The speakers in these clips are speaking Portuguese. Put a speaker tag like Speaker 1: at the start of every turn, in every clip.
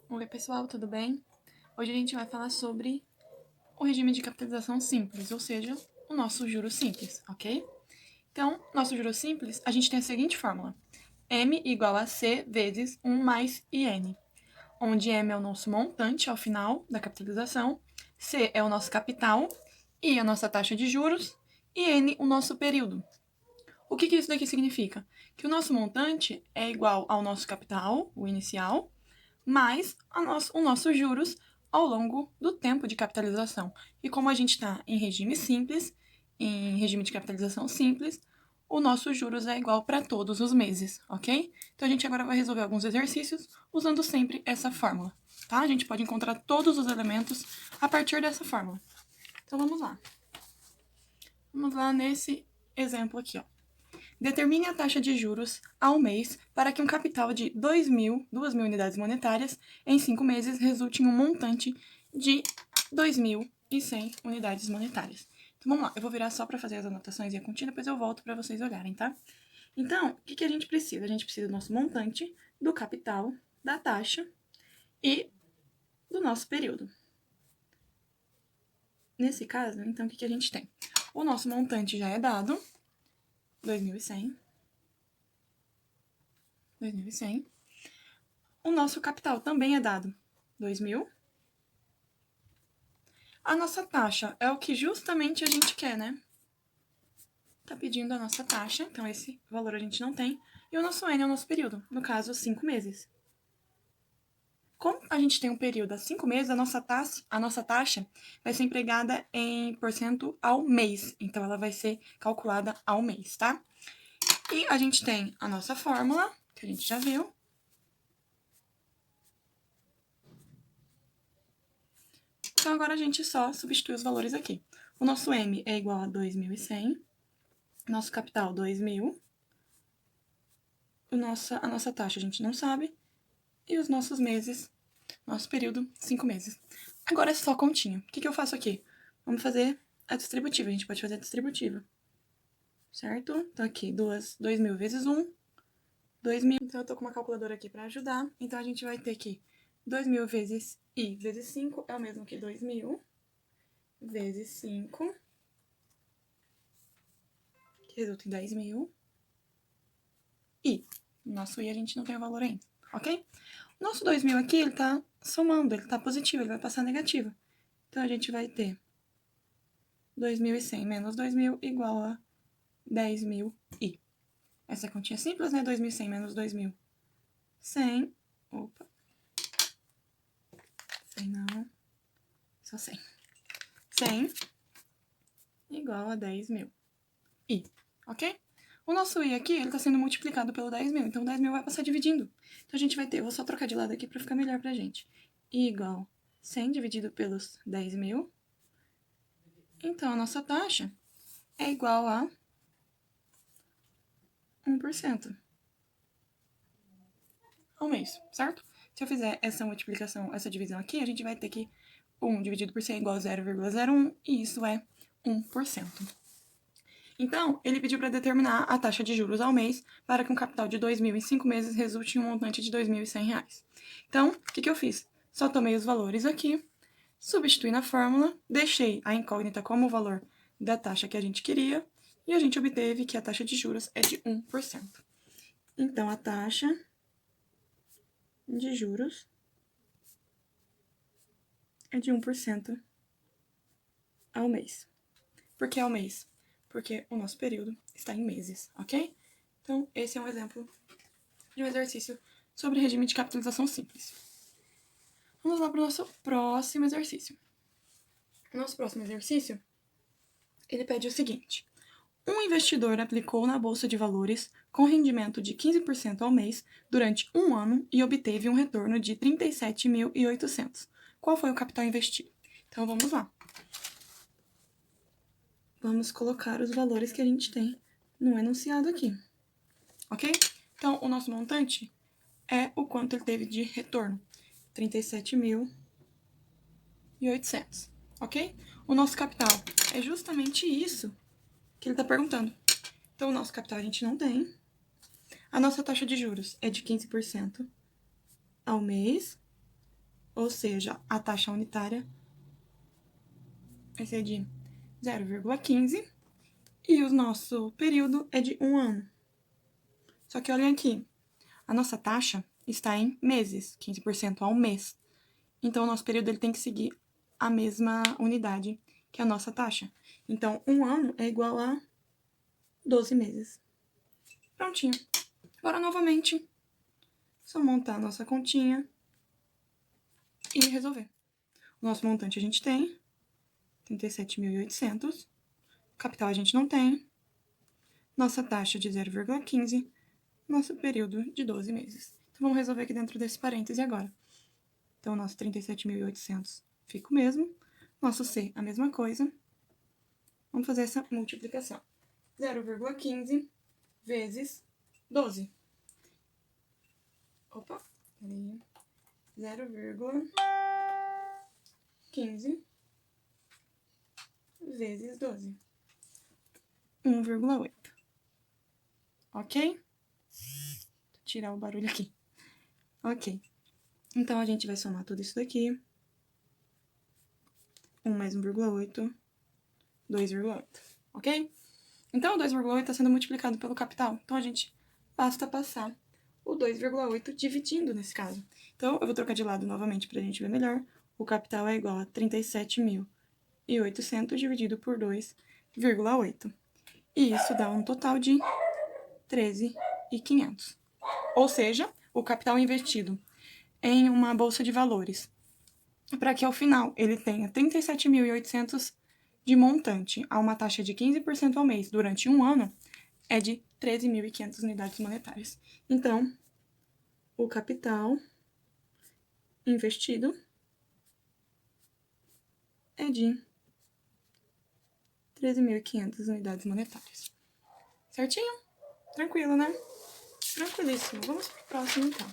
Speaker 1: Oi, pessoal, tudo bem? Hoje a gente vai falar sobre o regime de capitalização simples, ou seja, o nosso juro simples, ok? Então, nosso juro simples, a gente tem a seguinte fórmula: M igual a C vezes 1 mais IN, onde M é o nosso montante ao final da capitalização, C é o nosso capital, I a nossa taxa de juros e N o nosso período. O que isso daqui significa? Que o nosso montante é igual ao nosso capital, o inicial, mais o nosso juros ao longo do tempo de capitalização. E como a gente está em regime simples, em regime de capitalização simples, o nosso juros é igual para todos os meses, ok? Então a gente agora vai resolver alguns exercícios usando sempre essa fórmula, tá? A gente pode encontrar todos os elementos a partir dessa fórmula. Então vamos lá. Vamos lá nesse exemplo aqui, ó. Determine a taxa de juros ao mês para que um capital de 2.000 unidades monetárias em 5 meses resulte em um montante de 2.100 unidades monetárias. Então vamos lá, eu vou virar só para fazer as anotações e a continha, depois eu volto para vocês olharem, tá? Então, o que a gente precisa? A gente precisa do nosso montante, do capital, da taxa e do nosso período. Nesse caso, então, o que a gente tem? O nosso montante já é dado, 2.100. O nosso capital também é dado, 2.000. A nossa taxa é o que justamente a gente quer, né? Tá pedindo a nossa taxa, então esse valor a gente não tem. E o nosso N é o nosso período, no caso, 5 meses. Como a gente tem um período a 5 meses, a nossa taxa vai ser empregada em porcento ao mês. Então, ela vai ser calculada ao mês, tá? E a gente tem a nossa fórmula, que a gente já viu. Então, agora a gente só substitui os valores aqui. O nosso M é igual a 2.100. Nosso capital, 2.000. A nossa taxa a gente não sabe. E os nossos meses, nosso período, 5 meses. Agora é só continha. O que eu faço aqui? Vamos fazer a distributiva. A gente pode fazer a distributiva. Certo? Então, aqui, 2.000 vezes 1. 2.000. Então, eu tô com uma calculadora aqui para ajudar. Então, a gente vai ter que 2.000 vezes I vezes 5 é o mesmo que 2.000 vezes 5, que resulta em 10.000. I. Nosso I a gente não tem o valor ainda, ok? O nosso 2.000 aqui, ele tá somando, ele tá positivo, ele vai passar negativo. Então, a gente vai ter 2.100 menos 2.000 igual a 10.000 I. Essa continha simples, né? 2.100 menos 2.000. 100. Opa. 100 não. Só 100. 100 igual a 10.000 I, ok? O nosso I aqui, ele tá sendo multiplicado pelo 10.000, então 10.000 vai passar dividindo. Então, a gente vai ter, eu vou só trocar de lado aqui pra ficar melhor pra gente. I igual 100 dividido pelos 10.000. Então, a nossa taxa é igual a 1% ao mês, certo? Se eu fizer essa multiplicação, essa divisão aqui, a gente vai ter que 1 dividido por 100 é igual a 0,01, e isso é 1%. Então, ele pediu para determinar a taxa de juros ao mês para que um capital de 2.000 em 5 meses resulte em um montante de R$ 2.100. Então, o que eu fiz? Só tomei os valores aqui, substituí na fórmula, deixei a incógnita como o valor da taxa que a gente queria, e a gente obteve que a taxa de juros é de 1%. Então, a taxa de juros é de 1% ao mês. Por que ao mês? Porque o nosso período está em meses, ok? Então, esse é um exemplo de um exercício sobre regime de capitalização simples. Vamos lá para o nosso próximo exercício. O nosso próximo exercício, ele pede o seguinte: um investidor aplicou na Bolsa de Valores com rendimento de 15% ao mês durante um ano e obteve um retorno de 37.800. Qual foi o capital investido? Então, vamos lá. Vamos colocar os valores que a gente tem no enunciado aqui, ok? Então, o nosso montante é o quanto ele teve de retorno, 37.800, ok? O nosso capital é justamente isso que ele está perguntando. Então, o nosso capital a gente não tem. A nossa taxa de juros é de 15% ao mês. ou seja, a taxa unitária vai ser de 0,15 e o nosso período é de 1 ano. Só que olhem aqui, a nossa taxa está em meses, 15% ao mês. Então, o nosso período ele tem que seguir a mesma unidade que a nossa taxa. Então, 1 ano é igual a 12 meses. Prontinho. Agora, novamente, só montar a nossa continha e resolver. O nosso montante a gente tem 37.800. Capital a gente não tem. Nossa taxa de 0,15. Nosso período de 12 meses. Então, vamos resolver aqui dentro desse parêntese agora. Então, nosso 37.800 fica o mesmo. Nosso C, a mesma coisa. Vamos fazer essa multiplicação. 0,15 vezes 12. Opa, peraí. 0,15 vezes 12. 1,8. Ok? Vou tirar o barulho aqui. Ok. Então, a gente vai somar tudo isso daqui. 1 mais 1,8, 2,8. Ok? Então, o 2,8 está sendo multiplicado pelo capital. Então, a gente basta passar o 2,8 dividindo nesse caso. Então, eu vou trocar de lado novamente para a gente ver melhor. O capital é igual a 37.800 dividido por 2,8. E isso dá um total de 13.500. Ou seja, o capital investido em uma bolsa de valores, para que ao final ele tenha 37.800 de montante a uma taxa de 15% ao mês durante 1 ano, é de 13.500 unidades monetárias. Então, o capital investido é de 13.500 unidades monetárias. Certinho? Tranquilo, né? Tranquilíssimo. Vamos para o próximo, então.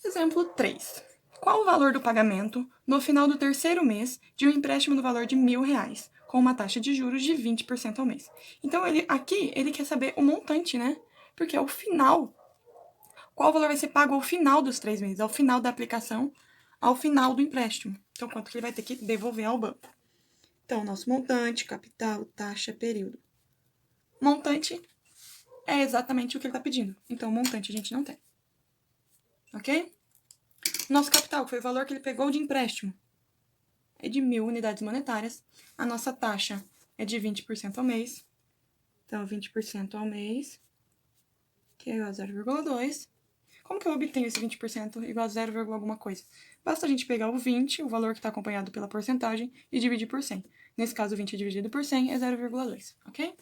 Speaker 1: Exemplo 3. Qual o valor do pagamento no final do terceiro mês de um empréstimo no valor de R$1.000, com uma taxa de juros de 20% ao mês? Então, aqui ele quer saber o montante, né? Porque ao final, qual o valor vai ser pago ao final dos 3 meses, ao final da aplicação, ao final do empréstimo. Então, quanto que ele vai ter que devolver ao banco. Então, nosso montante, capital, taxa, período. Montante é exatamente o que ele está pedindo. Então, montante a gente não tem. Ok? Nosso capital, que foi o valor que ele pegou de empréstimo, é de 1.000 unidades monetárias. A nossa taxa é de 20% ao mês. Então, 20% ao mês, que é igual a 0,2. Como que eu obtenho esse 20% igual a 0, alguma coisa? Basta a gente pegar o 20, o valor que está acompanhado pela porcentagem, e dividir por 100. Nesse caso, 20 dividido por 100 é 0,2, ok?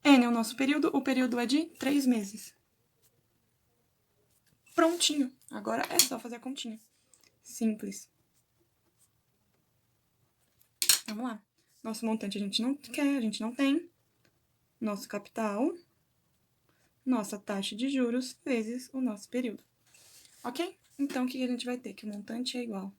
Speaker 1: N é o nosso período. O período é de 3 meses. Prontinho. Agora é só fazer a continha. Simples. Vamos lá. Nosso montante a gente não quer, a gente não tem. Nosso capital, nossa taxa de juros, vezes o nosso período. Ok? Então, o que a gente vai ter? Que o montante é igual.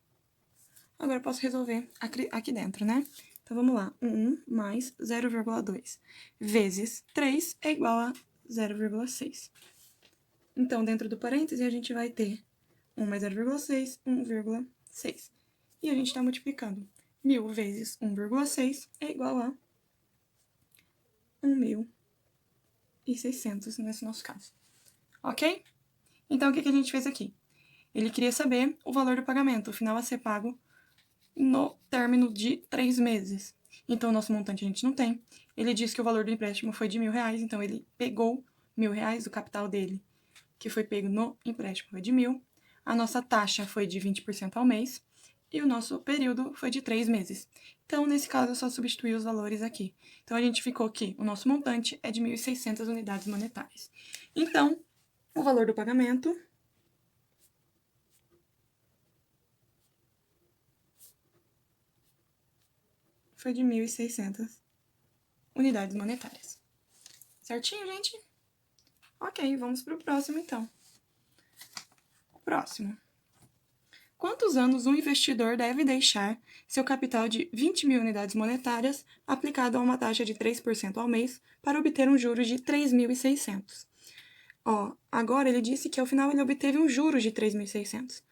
Speaker 1: Agora eu posso resolver aqui dentro, né? Então, vamos lá. 1 mais 0,2 vezes 3 é igual a 0,6. Então, dentro do parêntese, a gente vai ter 1 mais 0,6, 1,6. E a gente está multiplicando. 1.000 vezes 1,6 é igual a 1.600 nesse nosso caso. Ok? Então, o que a gente fez aqui? Ele queria saber o valor do pagamento, o final a ser pago no término de 3 meses. Então, o nosso montante a gente não tem. Ele disse que o valor do empréstimo foi de R$1.000, então ele pegou R$1.000, o capital dele, que foi pego no empréstimo, foi de 1.000. A nossa taxa foi de 20% ao mês. E o nosso período foi de 3 meses. Então, nesse caso, eu só substituí os valores aqui. Então, a gente ficou que o nosso montante é de 1.600 unidades monetárias. Então, o valor do pagamento foi de 1.600 unidades monetárias. Certinho, gente? Ok, vamos para o próximo, então. Próximo. Quantos anos um investidor deve deixar seu capital de 20.000 unidades monetárias aplicado a uma taxa de 3% ao mês para obter um juros de 3.600? Agora ele disse que ao final ele obteve um juros de 3.600.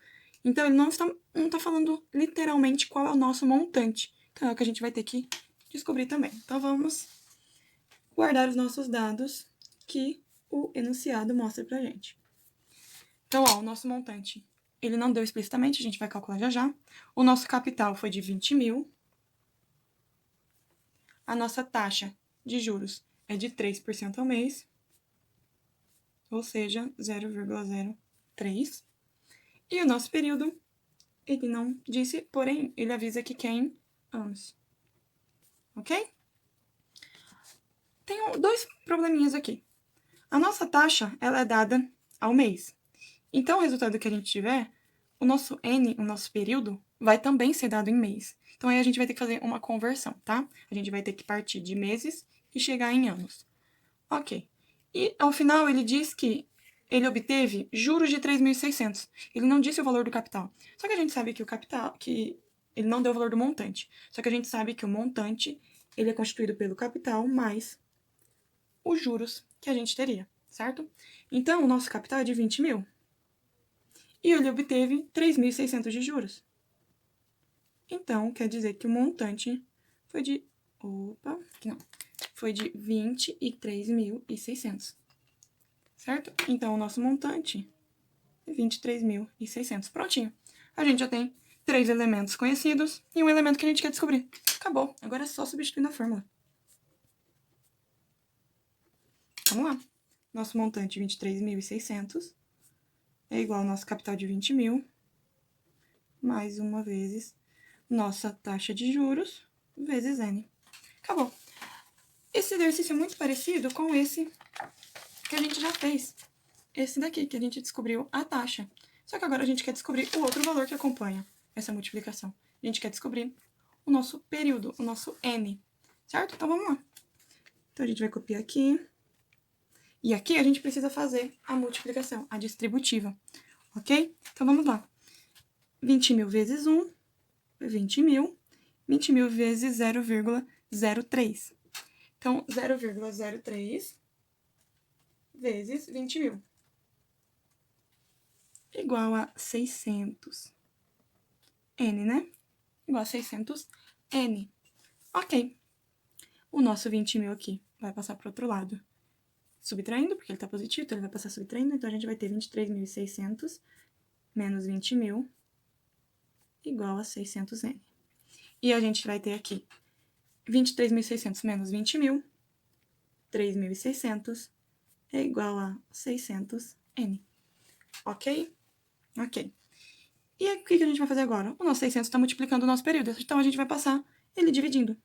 Speaker 1: Então, ele não tá falando literalmente qual é o nosso montante. Então, é o que a gente vai ter que descobrir também. Então, vamos guardar os nossos dados que o enunciado mostra pra gente. Então, ó, o nosso montante, ele não deu explicitamente, a gente vai calcular já já. O nosso capital foi de 20 mil. A nossa taxa de juros é de 3% ao mês, ou seja, 0,03. E o nosso período, ele não disse, porém, ele avisa que quer em anos. Ok? Tem dois probleminhas aqui. A nossa taxa, ela é dada ao mês. Então, o resultado que a gente tiver, o nosso N, o nosso período, vai também ser dado em mês. Então, aí a gente vai ter que fazer uma conversão, tá? A gente vai ter que partir de meses e chegar em anos. Ok. E, ao final, ele diz que ele obteve juros de 3.600. Ele não disse o valor do capital. Só que a gente sabe que o capital, que ele não deu o valor do montante. Só que a gente sabe que o montante, ele é constituído pelo capital mais os juros que a gente teria, certo? Então, o nosso capital é de 20 mil. E ele obteve 3.600 de juros. Então, quer dizer que o montante foi de... Opa, aqui não. Foi de 23.600. Certo? Então, o nosso montante é 23.600. Prontinho. A gente já tem 3 elementos conhecidos e um elemento que a gente quer descobrir. Acabou. Agora é só substituir na fórmula. Vamos lá. Nosso montante, 23.600, é igual ao nosso capital de 20 mil, mais uma vezes nossa taxa de juros, vezes N. Acabou. Esse exercício é muito parecido com esse que a gente já fez. Esse daqui, que a gente descobriu a taxa. Só que agora a gente quer descobrir o outro valor que acompanha essa multiplicação. A gente quer descobrir o nosso período, o nosso N. Certo? Então, vamos lá. Então, a gente vai copiar aqui. E aqui a gente precisa fazer a multiplicação, a distributiva. Ok? Então, vamos lá. 20 mil vezes 1, 20 mil. 20 mil vezes 0,03. Então, 0,03 vezes 20 mil. Igual a 600. N, né? Igual a 600 N. Ok. O nosso 20 mil aqui vai passar para o outro lado. Subtraindo, porque ele está positivo, então ele vai passar subtraindo. Então, a gente vai ter 23.600 menos 20 mil igual a 600 N. E a gente vai ter aqui 23.600 menos 20 mil, 3.600 é igual a 600 N. Ok? Ok. E o que a gente vai fazer agora? O nosso 600 está multiplicando o nosso período, então a gente vai passar ele dividindo.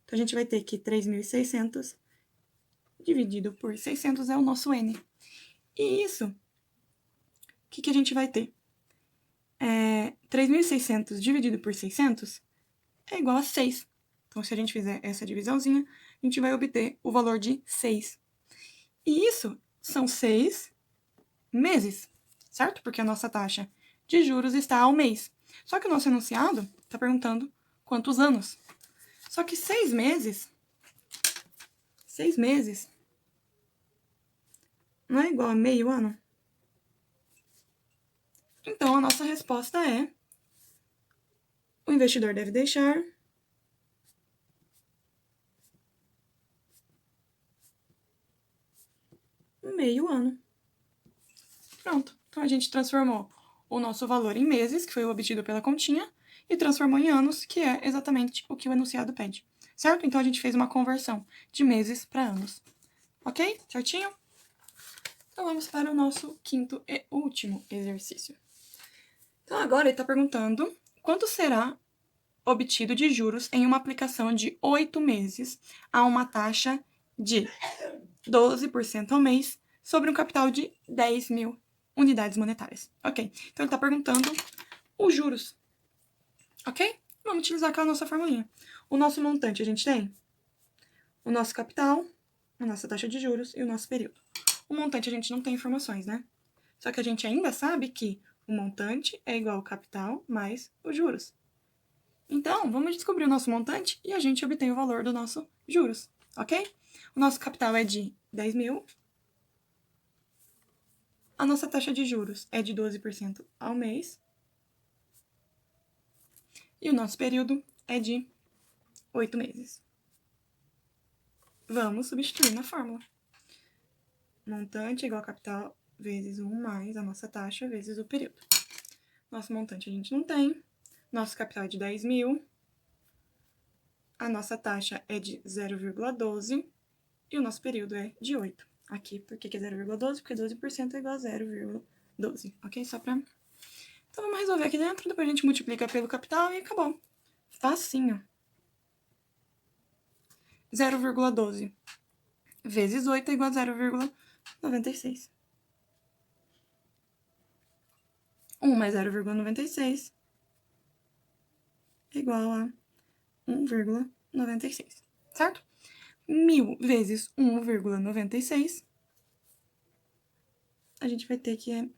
Speaker 1: Então, a gente vai ter que 3.600 dividido por 600 é o nosso N. E isso, o que a gente vai ter? 3.600 dividido por 600 é igual a 6. Então, se a gente fizer essa divisãozinha, a gente vai obter o valor de 6. E isso são 6 meses, certo? Porque a nossa taxa de juros está ao mês. Só que o nosso enunciado está perguntando quantos anos. Só que 6 meses não é igual a meio ano? Então, a nossa resposta é: o investidor deve deixar meio ano. Pronto. Então, a gente transformou o nosso valor em meses, que foi o obtido pela continha, e transformou em anos, que é exatamente o que o enunciado pede. Certo? Então, a gente fez uma conversão de meses para anos. Ok? Certinho? Então, vamos para o nosso quinto e último exercício. Então, agora ele está perguntando quanto será obtido de juros em uma aplicação de 8 meses a uma taxa de 12% ao mês sobre um capital de 10 mil unidades monetárias. Ok, então ele está perguntando os juros. Ok? Vamos utilizar aquela nossa formulinha. O nosso montante a gente tem o nosso capital, a nossa taxa de juros e o nosso período. O montante a gente não tem informações, né? Só que a gente ainda sabe que o montante é igual ao capital mais os juros. Então, vamos descobrir o nosso montante e a gente obtém o valor do nosso juros, ok? O nosso capital é de 10 mil. A nossa taxa de juros é de 12% ao mês. E o nosso período é de 8 meses. Vamos substituir na fórmula. Montante é igual a capital vezes 1 mais a nossa taxa vezes o período. Nosso montante a gente não tem. Nosso capital é de 10 mil. A nossa taxa é de 0,12. E o nosso período é de 8. Aqui, por que é 0,12? Porque 12% é igual a 0,12. Ok? Só pra... Então, vamos resolver aqui dentro. Depois a gente multiplica pelo capital e acabou. Facinho. 0,12 vezes 8 é igual a 0,96. 1 mais 0,96 é igual a 1,96, certo? 1.000 vezes 1,96, a gente vai ter que é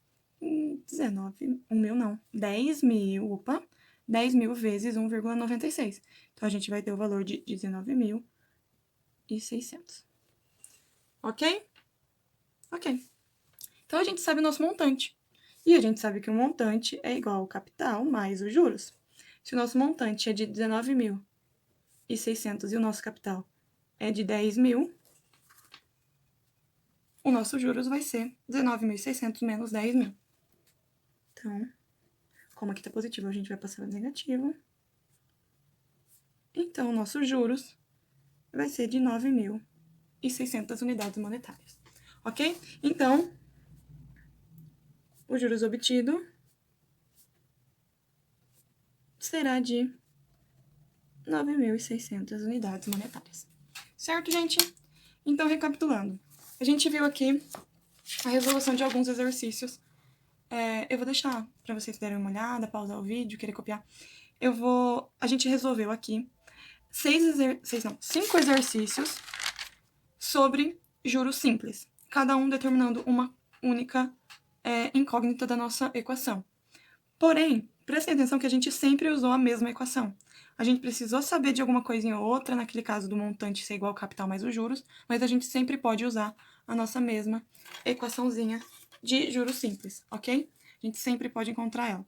Speaker 1: 19, 1.000 não, 10.000, opa, 10.000 vezes 1,96. Então, a gente vai ter o valor de 19.600. Ok? Ok. Então, a gente sabe o nosso montante. E a gente sabe que o montante é igual ao capital mais os juros. Se o nosso montante é de 19.600 e o nosso capital é de 10.000, o nosso juros vai ser 19.600 menos 10.000. Então, como aqui tá positivo, a gente vai passar para negativo. Então, o nosso juros vai ser de 9.600 unidades monetárias. Ok? Então, o juros obtido será de 9.600 unidades monetárias. Certo, gente? Então, recapitulando. A gente viu aqui a resolução de alguns exercícios. Eu vou deixar para vocês darem uma olhada, pausar o vídeo, querer copiar. A gente resolveu aqui 5 exercícios sobre juros simples, cada um determinando uma única incógnita da nossa equação. Porém, prestem atenção que a gente sempre usou a mesma equação. A gente precisou saber de alguma coisinha ou outra, naquele caso do montante ser igual ao capital mais os juros, mas a gente sempre pode usar a nossa mesma equaçãozinha de juros simples, ok? A gente sempre pode encontrar ela.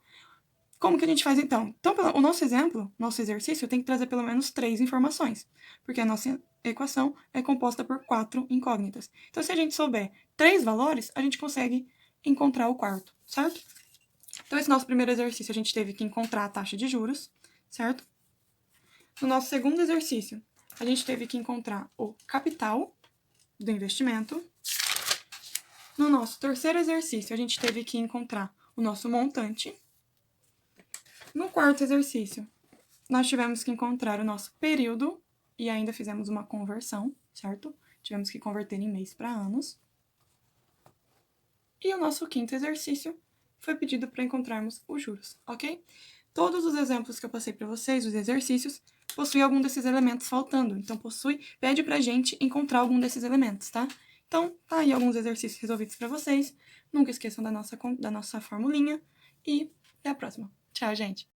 Speaker 1: Como que a gente faz então? Então, o nosso exemplo, nosso exercício, tem que trazer pelo menos 3 informações, porque a nossa equação é composta por 4 incógnitas. Então, se a gente souber 3 valores, a gente consegue encontrar o quarto, certo? Então, esse nosso primeiro exercício, a gente teve que encontrar a taxa de juros, certo? No nosso segundo exercício, a gente teve que encontrar o capital do investimento. No nosso terceiro exercício, a gente teve que encontrar o nosso montante. No quarto exercício, nós tivemos que encontrar o nosso período e ainda fizemos uma conversão, certo? Tivemos que converter em mês para anos. E o nosso quinto exercício foi pedido para encontrarmos os juros, ok? Todos os exemplos que eu passei para vocês, os exercícios, possuem algum desses elementos faltando. Então, pede pra gente encontrar algum desses elementos, tá? Então, tá aí alguns exercícios resolvidos para vocês. Nunca esqueçam da nossa formulinha. E até a próxima. Tchau, gente!